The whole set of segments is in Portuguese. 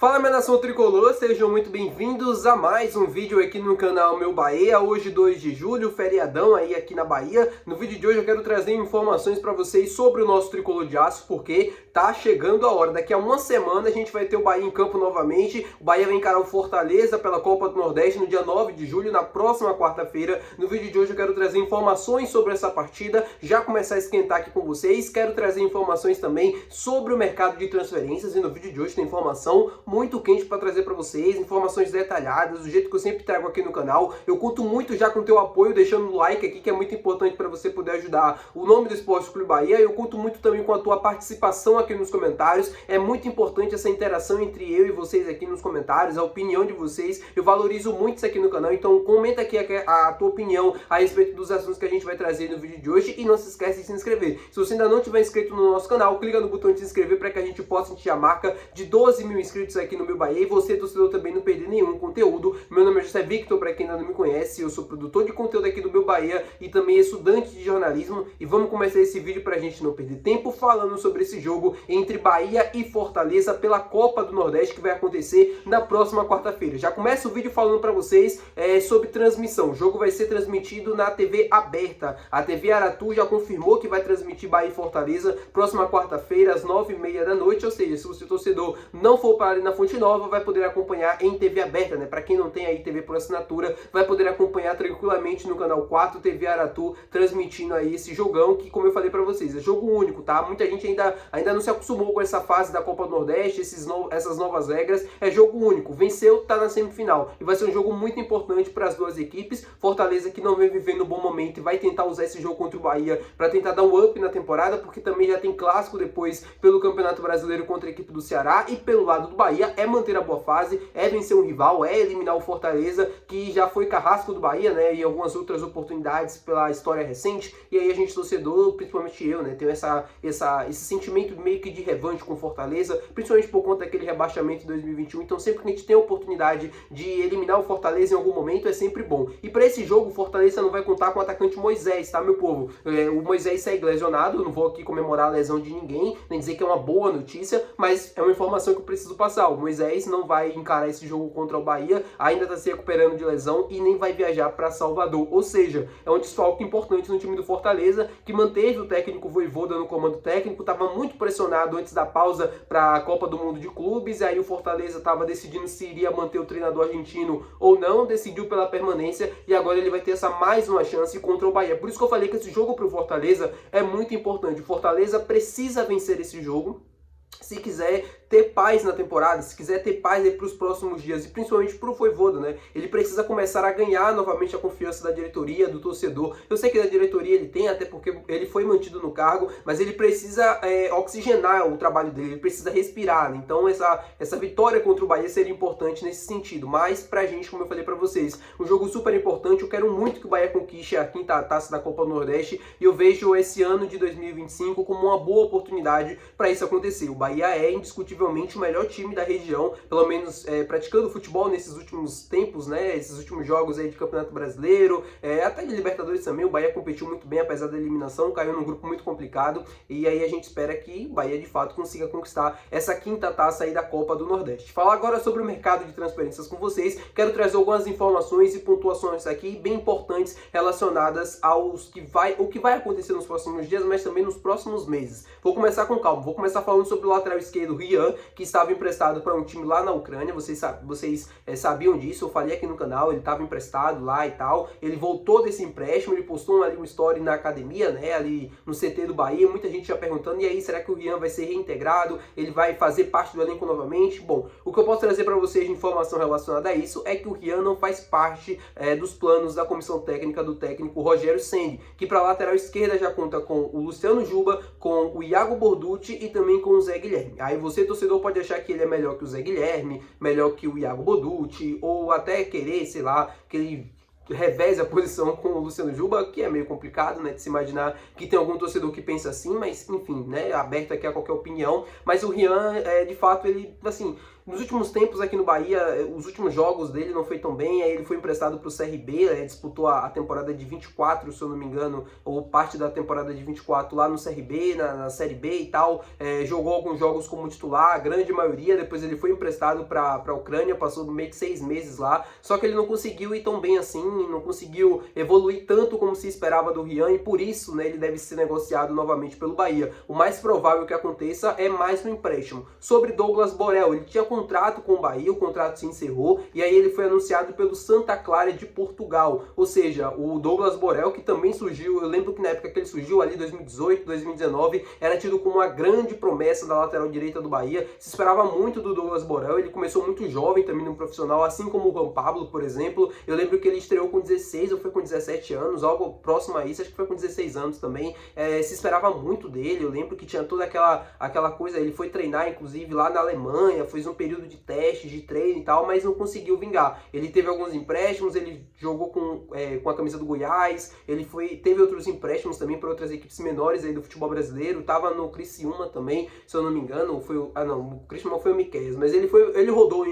Fala, minha nação tricolor, sejam muito bem-vindos a mais um vídeo aqui no canal Meu Bahia. Hoje 2 de julho, feriadão aí aqui na Bahia. No vídeo de hoje eu quero trazer informações para vocês sobre o nosso tricolor de aço, porque tá chegando a hora. Daqui a uma semana a gente vai ter o Bahia em campo novamente. O Bahia vai encarar o Fortaleza pela Copa do Nordeste no dia 9 de julho, na próxima quarta-feira. No vídeo de hoje eu quero trazer informações sobre essa partida, já começar a esquentar aqui com vocês. Quero trazer informações também sobre o mercado de transferências e no vídeo de hoje tem informação muito quente para trazer para vocês, informações detalhadas, do jeito que eu sempre trago aqui no canal. Eu conto muito já com o teu apoio, deixando o like aqui, que é muito importante para você poder ajudar o nome do Esporte Clube Bahia. Eu conto muito também com a tua participação aqui nos comentários. É muito importante essa interação entre eu e vocês aqui nos comentários, a opinião de vocês. Eu valorizo muito isso aqui no canal, então comenta aqui a tua opinião a respeito dos assuntos que a gente vai trazer no vídeo de hoje e não se esquece de se inscrever. Se você ainda não tiver inscrito no nosso canal, clica no botão de se inscrever para que a gente possa atingir a marca de 12 mil inscritos aqui no Meu Bahia, e você, torcedor, também não perder nenhum conteúdo. Meu nome é José Victor, para quem ainda não me conhece, eu sou produtor de conteúdo aqui do Meu Bahia e também estudante de jornalismo, e vamos começar esse vídeo para a gente não perder tempo falando sobre esse jogo entre Bahia e Fortaleza pela Copa do Nordeste, que vai acontecer na próxima quarta-feira. Já começa o vídeo falando para vocês sobre transmissão. O jogo vai ser transmitido na TV aberta. A TV Aratu já confirmou que vai transmitir Bahia e Fortaleza próxima quarta-feira às 9h30 da noite, ou seja, se você torcedor não for para ali na Fonte Nova, vai poder acompanhar em TV aberta, né? Para quem não tem aí TV por assinatura, vai poder acompanhar tranquilamente no canal 4 TV Aratu, transmitindo aí esse jogão que, como eu falei para vocês, é jogo único, tá? Muita gente ainda não se acostumou com essa fase da Copa do Nordeste, essas novas regras. É jogo único, venceu, tá na semifinal, e vai ser um jogo muito importante para as duas equipes. Fortaleza, que não vem vivendo um bom momento, e vai tentar usar esse jogo contra o Bahia para tentar dar um up na temporada, porque também já tem clássico depois pelo Campeonato Brasileiro contra a equipe do Ceará, e pelo lado do Bahia é manter a boa fase, é vencer um rival, é eliminar o Fortaleza, que já foi carrasco do Bahia, né, e algumas outras oportunidades pela história recente. E aí a gente, torcedor, principalmente eu, né, tenho esse sentimento meio que de revanche com Fortaleza, principalmente por conta daquele rebaixamento de 2021. Então sempre que a gente tem a oportunidade de eliminar o Fortaleza em algum momento, é sempre bom. E para esse jogo, o Fortaleza não vai contar com o atacante Moisés, tá, meu povo? O Moisés segue lesionado, eu não vou aqui comemorar a lesão de ninguém, nem dizer que é uma boa notícia, mas é uma informação que eu preciso passar. O Moisés não vai encarar esse jogo contra o Bahia, ainda está se recuperando de lesão e nem vai viajar para Salvador. Ou seja, é um desfalque importante no time do Fortaleza, que manteve o técnico Vojvoda no comando técnico, estava muito pressionado antes da pausa para a Copa do Mundo de Clubes, e aí o Fortaleza estava decidindo se iria manter o treinador argentino ou não, decidiu pela permanência, e agora ele vai ter mais uma chance contra o Bahia. Por isso que eu falei que esse jogo para o Fortaleza é muito importante. O Fortaleza precisa vencer esse jogo se quiser ter paz na temporada, se quiser ter paz para os próximos dias, e principalmente para o Vojvoda, né? Ele precisa começar a ganhar novamente a confiança da diretoria, do torcedor. Eu sei que da diretoria ele tem, até porque ele foi mantido no cargo, mas ele precisa oxigenar o trabalho dele, ele precisa respirar, né? Então essa vitória contra o Bahia seria importante nesse sentido. Mas pra gente, como eu falei pra vocês, um jogo super importante. Eu quero muito que o Bahia conquiste a quinta taça da Copa do Nordeste, e eu vejo esse ano de 2025 como uma boa oportunidade para isso acontecer. O Bahia é indiscutivelmente o melhor time da região, pelo menos praticando futebol nesses últimos tempos, né? Esses últimos jogos aí de Campeonato Brasileiro, até de Libertadores também. O Bahia competiu muito bem, apesar da eliminação, caiu num grupo muito complicado, e aí a gente espera que o Bahia de fato consiga conquistar essa quinta taça aí da Copa do Nordeste. Falar agora sobre o mercado de transferências com vocês. Quero trazer algumas informações e pontuações aqui bem importantes relacionadas ao que vai acontecer nos próximos dias, mas também nos próximos meses. Vou começar com calma, vou começar falando sobre o lateral esquerdo Rian, que estava emprestado para um time lá na Ucrânia. Vocês sabiam disso, eu falei aqui no canal, ele estava emprestado lá e tal. Ele voltou desse empréstimo, ele postou ali uma story na academia, né, ali no CT do Bahia. Muita gente já perguntando, e aí, será que o Rian vai ser reintegrado? Ele vai fazer parte do elenco novamente? Bom, o que eu posso trazer para vocês de informação relacionada a isso é que o Rian não faz parte dos planos da comissão técnica do técnico Rogério Ceni, que para a lateral esquerda já conta com o Luciano Juba, com o Iago Borducci e também com o Zé Guilherme. Aí você, torcedor, pode achar que ele é melhor que o Zé Guilherme, melhor que o Iago Borducci, ou até querer, sei lá, que ele reveze a posição com o Luciano Juba, que é meio complicado, né, de se imaginar que tem algum torcedor que pensa assim, mas enfim, né, aberto aqui a qualquer opinião. Mas o Rian, de fato, ele, assim, Nos últimos tempos aqui no Bahia, os últimos jogos dele não foi tão bem, aí ele foi emprestado para o CRB, disputou a temporada de 24, se eu não me engano, ou parte da temporada de 24 lá no CRB, na Série B e tal, jogou alguns jogos como titular, a grande maioria, depois ele foi emprestado para a Ucrânia, passou meio que 6 meses lá, só que ele não conseguiu ir tão bem assim, não conseguiu evoluir tanto como se esperava do Rian, e por isso, né, ele deve ser negociado novamente pelo Bahia. O mais provável que aconteça é mais um empréstimo. Sobre Douglas Borel, ele tinha contrato com o Bahia, o contrato se encerrou, e aí ele foi anunciado pelo Santa Clara de Portugal, ou seja, o Douglas Borel, que também surgiu, eu lembro que na época que ele surgiu ali, 2018, 2019, era tido como uma grande promessa da lateral direita do Bahia, se esperava muito do Douglas Borel, ele começou muito jovem também no profissional, assim como o Juan Pablo, por exemplo, eu lembro que ele estreou com 16 ou foi com 17 anos, algo próximo a isso, acho que foi com 16 anos também, se esperava muito dele, eu lembro que tinha toda aquela coisa, ele foi treinar inclusive lá na Alemanha, fez um período de testes, de treino e tal, mas não conseguiu vingar. Ele teve alguns empréstimos, ele jogou com a camisa do Goiás, teve outros empréstimos também para outras equipes menores aí do futebol brasileiro, tava no Criciúma também, se eu não me engano, o Criciúma foi o Miqueias, mas ele rodou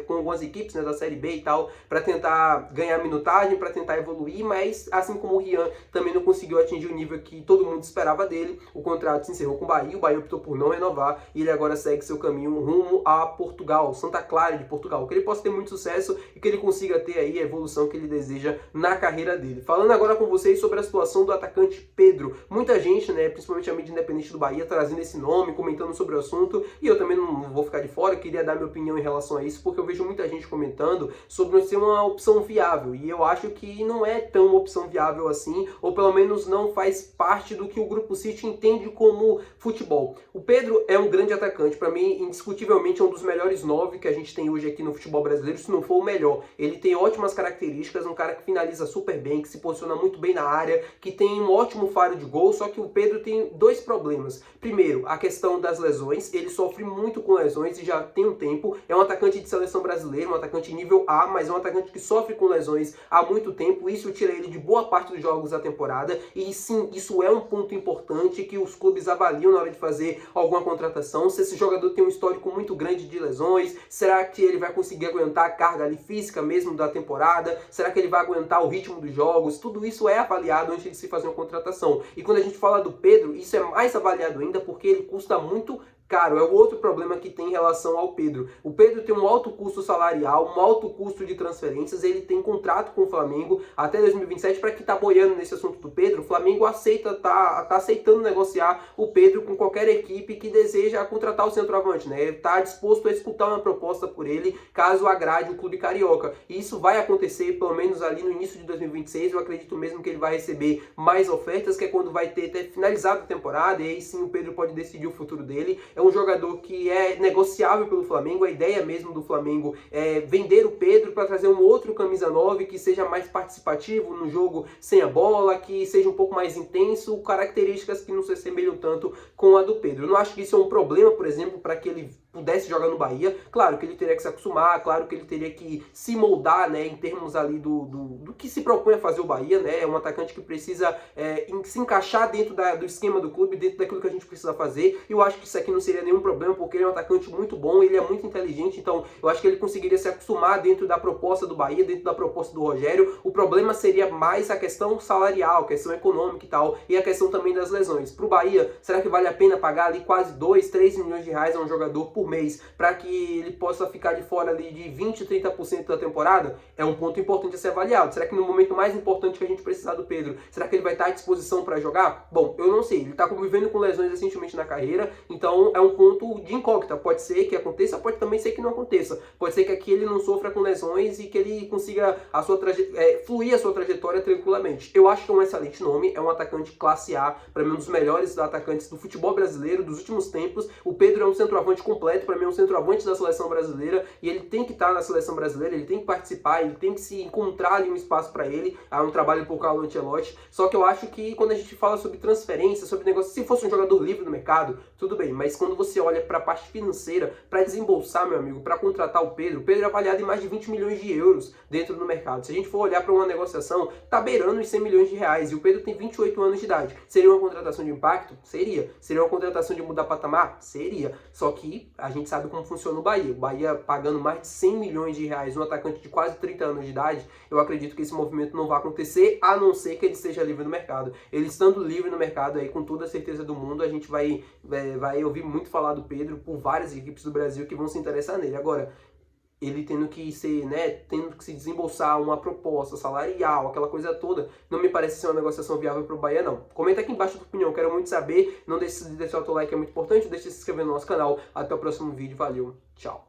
com algumas equipes, né, da Série B e tal, para tentar ganhar minutagem, para tentar evoluir, mas assim como o Rian também não conseguiu atingir o nível que todo mundo esperava dele, o contrato se encerrou com o Bahia optou por não renovar e ele agora segue seu caminho rumo a Portugal, Santa Clara de Portugal, que ele possa ter muito sucesso e que ele consiga ter aí a evolução que ele deseja na carreira dele. Falando agora com vocês sobre a situação do atacante Pedro, muita gente, né, principalmente a mídia independente do Bahia, trazendo esse nome, comentando sobre o assunto, e eu também não vou ficar de fora, eu queria dar minha opinião em relação a isso, porque eu vejo muita gente comentando sobre ser uma opção viável, e eu acho que não é tão uma opção viável assim, ou pelo menos não faz parte do que o Grupo City entende como futebol. O Pedro é um grande atacante, para mim, indiscutivelmente é um dos melhores 9 que a gente tem hoje aqui no futebol brasileiro, se não for o melhor. Ele tem ótimas características, um cara que finaliza super bem, que se posiciona muito bem na área, que tem um ótimo faro de gol, só que o Pedro tem dois problemas. Primeiro, a questão das lesões, ele sofre muito com lesões e já tem um tempo, é um atacante de seleção brasileira, um atacante nível A, mas é um atacante que sofre com lesões há muito tempo, isso tira ele de boa parte dos jogos da temporada, e sim, isso é um ponto importante que os clubes avaliam na hora de fazer alguma contratação, se esse jogador tem um histórico muito grande de lesões, será que ele vai conseguir aguentar a carga ali física mesmo da temporada, será que ele vai aguentar o ritmo dos jogos, tudo isso é avaliado antes de se fazer uma contratação. E quando a gente fala do Pedro, isso é mais avaliado ainda porque ele custa muito caro, é o outro problema que tem em relação ao Pedro. O Pedro tem um alto custo salarial, um alto custo de transferências, ele tem contrato com o Flamengo até 2027, para quem tá boiando nesse assunto do Pedro, o Flamengo tá aceitando negociar o Pedro com qualquer equipe que deseja contratar o centroavante, né? Tá disposto a escutar uma proposta por ele, caso agrade o clube carioca. E isso vai acontecer, pelo menos ali no início de 2026, eu acredito mesmo que ele vai receber mais ofertas, que é quando vai ter finalizado a temporada, e aí sim o Pedro pode decidir o futuro dele. É um jogador que é negociável pelo Flamengo, a ideia mesmo do Flamengo é vender o Pedro para trazer um outro camisa 9 que seja mais participativo no jogo sem a bola, que seja um pouco mais intenso, características que não se assemelham tanto com a do Pedro. Eu não acho que isso é um problema, por exemplo, para que ele pudesse jogar no Bahia. Claro que ele teria que se acostumar, claro que ele teria que se moldar, né, em termos ali do que se propõe a fazer o Bahia, né, é um atacante que precisa se encaixar dentro do esquema do clube, dentro daquilo que a gente precisa fazer, e eu acho que isso aqui não seria nenhum problema, porque ele é um atacante muito bom, ele é muito inteligente, então eu acho que ele conseguiria se acostumar dentro da proposta do Bahia, dentro da proposta do Rogério. O problema seria mais a questão salarial, a questão econômica e tal, e a questão também das lesões. Para o Bahia, será que vale a pena pagar ali quase 2, 3 milhões de reais a um jogador por mês, para que ele possa ficar de fora ali de 20, 30% da temporada? É um ponto importante a ser avaliado. Será que no momento mais importante que a gente precisar do Pedro, será que ele vai estar à disposição para jogar? Bom, eu não sei, ele está convivendo com lesões recentemente na carreira, então é um ponto de incógnita. Pode ser que aconteça, pode também ser que não aconteça. Pode ser que aqui ele não sofra com lesões e que ele consiga fluir a sua trajetória tranquilamente. Eu acho que é um excelente nome, é um atacante classe A, para mim um dos melhores atacantes do futebol brasileiro dos últimos tempos. O Pedro é um centroavante completo, para mim é um centroavante da seleção brasileira, e ele tem que estar na seleção brasileira, ele tem que participar, ele tem que se encontrar ali um espaço para ele. É um trabalho por Carlo Ancelotti. Só que eu acho que quando a gente fala sobre transferência, sobre negócio, se fosse um jogador livre no mercado, tudo bem, mas quando você olha para a parte financeira, para desembolsar, meu amigo, para contratar o Pedro é avaliado em mais de 20 milhões de euros dentro do mercado. Se a gente for olhar para uma negociação, tá beirando os 100 milhões de reais, e o Pedro tem 28 anos de idade. Seria uma contratação de impacto? Seria. Seria uma contratação de mudar patamar? Seria. Só que a gente sabe como funciona o Bahia. O Bahia pagando mais de 100 milhões de reais, um atacante de quase 30 anos de idade, eu acredito que esse movimento não vai acontecer, a não ser que ele esteja livre no mercado. Ele estando livre no mercado, aí com toda a certeza do mundo, a gente vai ouvir muito falar do Pedro por várias equipes do Brasil que vão se interessar nele. Agora, ele tendo que ser, né, tendo que se desembolsar uma proposta salarial, aquela coisa toda, não me parece ser uma negociação viável para o Bahia, não. Comenta aqui embaixo a tua opinião, quero muito saber. Não deixe de deixar o teu like, é muito importante. Deixe de se inscrever no nosso canal. Até o próximo vídeo, valeu, tchau.